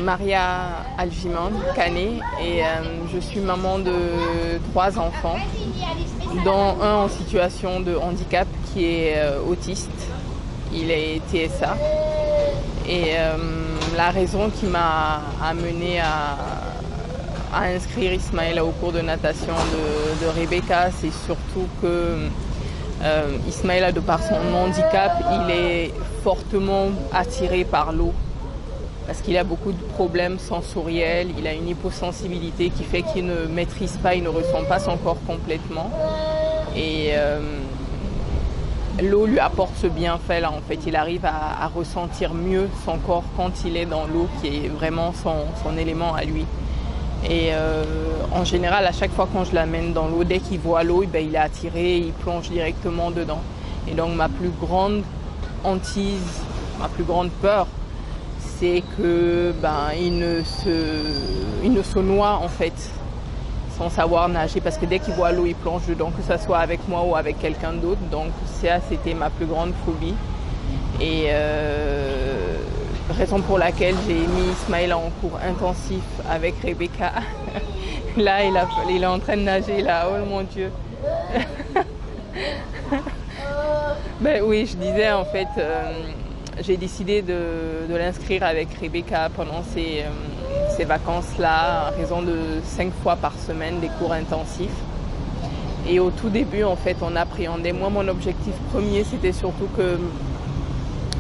Maria Algiman Canet et je suis maman de 3 enfants, dont un en situation de handicap qui est autiste. Il est TSA. Et la raison qui m'a amenée à inscrire Ismaïla au cours de natation de Rebecca, c'est surtout que Ismaïla, de par son handicap, il est fortement attiré par l'eau parce qu'il a beaucoup de problèmes sensoriels, il a une hyposensibilité qui fait qu'il ne maîtrise pas, il ne ressent pas son corps complètement. Et l'eau lui apporte ce bienfait-là, en fait. Il arrive à ressentir mieux son corps quand il est dans l'eau, qui est vraiment son élément à lui. Et en général, à chaque fois quand je l'amène dans l'eau, dès qu'il voit l'eau, ben, il est attiré, il plonge directement dedans. Et donc ma plus grande hantise, ma plus grande peur, c'est que il ne se noie en fait, sans savoir nager, parce que dès qu'il voit l'eau, il plonge dedans, que ce soit avec moi ou avec quelqu'un d'autre. Donc ça, c'était ma plus grande phobie. Et raison pour laquelle j'ai mis Ismaïla en cours intensif avec Rebecca. Là, il est en train de nager, là. Oh mon Dieu. Ben oui, je disais en fait, j'ai décidé de l'inscrire avec Rebecca pendant ces vacances-là, à raison de 5 fois par semaine, des cours intensifs. Et au tout début, en fait, on appréhendait. Moi, mon objectif premier, c'était surtout que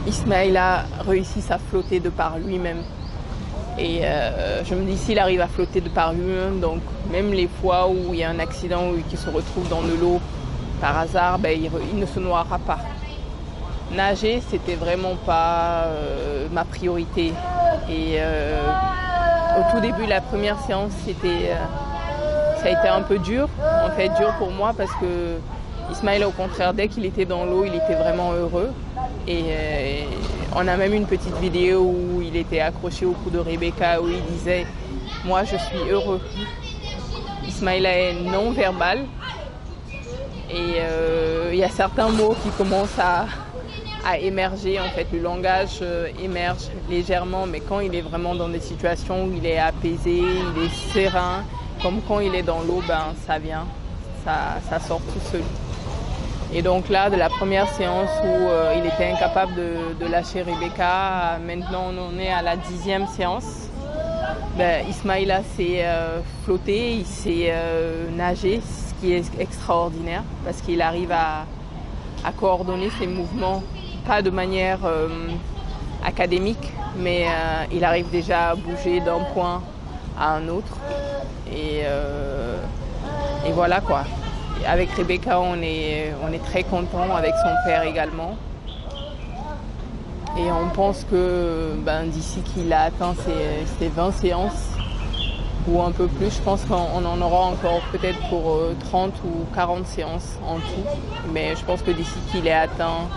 Ismaïla réussisse à flotter de par lui-même. Et je me dis, s'il arrive à flotter de par lui-même, donc même les fois où il y a un accident ou qu'il se retrouve dans de l'eau par hasard, il ne se noiera pas. Nager, c'était vraiment pas ma priorité. Et au tout début, la première séance, ça a été un peu dur. En fait, dur pour moi parce que Ismaïla, au contraire, dès qu'il était dans l'eau, il était vraiment heureux. Et on a même une petite vidéo où il était accroché au cou de Rebecca, où il disait « Moi, je suis heureux ». Ismaïla est non-verbal. Et il y a certains mots qui commencent à émerger, en fait. Le langage émerge légèrement, mais quand il est vraiment dans des situations où il est apaisé, il est serein, comme quand il est dans l'eau, ça vient, ça sort tout seul. Et donc là, de la première séance où il était incapable de lâcher Rebecca, maintenant on est à la 10e séance. Ismaïla s'est flotté, il s'est nagé, ce qui est extraordinaire parce qu'il arrive à coordonner ses mouvements, pas de manière académique, mais il arrive déjà à bouger d'un point à un autre. Et voilà quoi. Avec Rebecca, on est très content, avec son père également. Et on pense que d'ici qu'il a atteint ses 20 séances, ou un peu plus, je pense qu'on en aura encore peut-être pour 30 ou 40 séances en tout. Mais je pense que d'ici qu'il ait atteint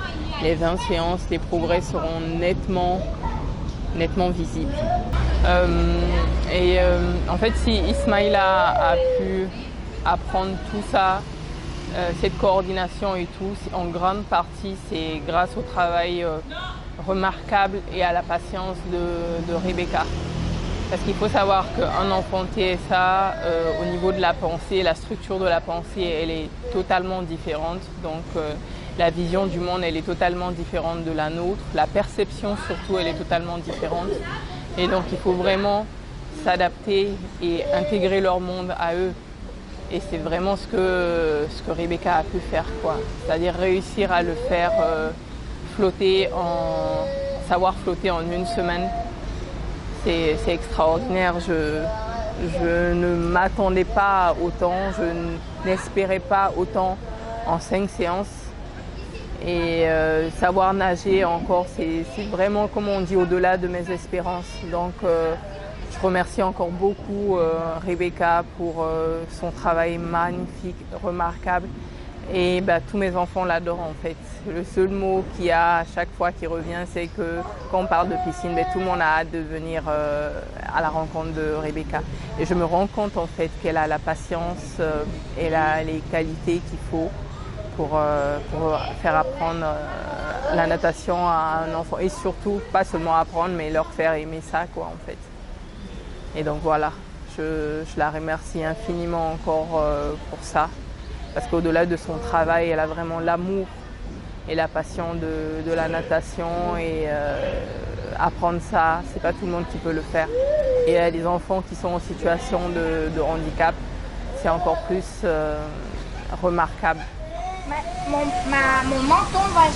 les 20 séances, les progrès seront nettement visibles. En fait, si Ismaïla a pu apprendre tout ça, cette coordination et tout, en grande partie, c'est grâce au travail remarquable et à la patience de Rebecca. Parce qu'il faut savoir qu'un enfant TSA, au niveau de la pensée, la structure de la pensée, elle est totalement différente. Donc la vision du monde, elle est totalement différente de la nôtre. La perception surtout, elle est totalement différente. Et donc il faut vraiment s'adapter et intégrer leur monde à eux. Et c'est vraiment ce que Rebecca a pu faire, quoi. C'est-à-dire réussir à le faire savoir flotter en 1 semaine. C'est extraordinaire. Je ne m'attendais pas autant, je n'espérais pas autant en 5 séances. Et savoir nager encore, c'est vraiment, comme on dit, au-delà de mes espérances. Donc je remercie encore beaucoup Rebecca pour son travail magnifique, remarquable. Et tous mes enfants l'adorent en fait. Le seul mot qu'il y a à chaque fois qui revient, c'est que quand on parle de piscine, tout le monde a hâte de venir à la rencontre de Rebecca. Et je me rends compte en fait qu'elle a la patience, elle a les qualités qu'il faut pour faire apprendre la natation à un enfant. Et surtout, pas seulement apprendre, mais leur faire aimer ça, quoi, en fait. Et donc voilà, je la remercie infiniment encore pour ça. Parce qu'au-delà de son travail, elle a vraiment l'amour et la passion de la natation. Et apprendre ça, c'est pas tout le monde qui peut le faire. Et il y a des enfants qui sont en situation de handicap, c'est encore plus remarquable. Mon menton va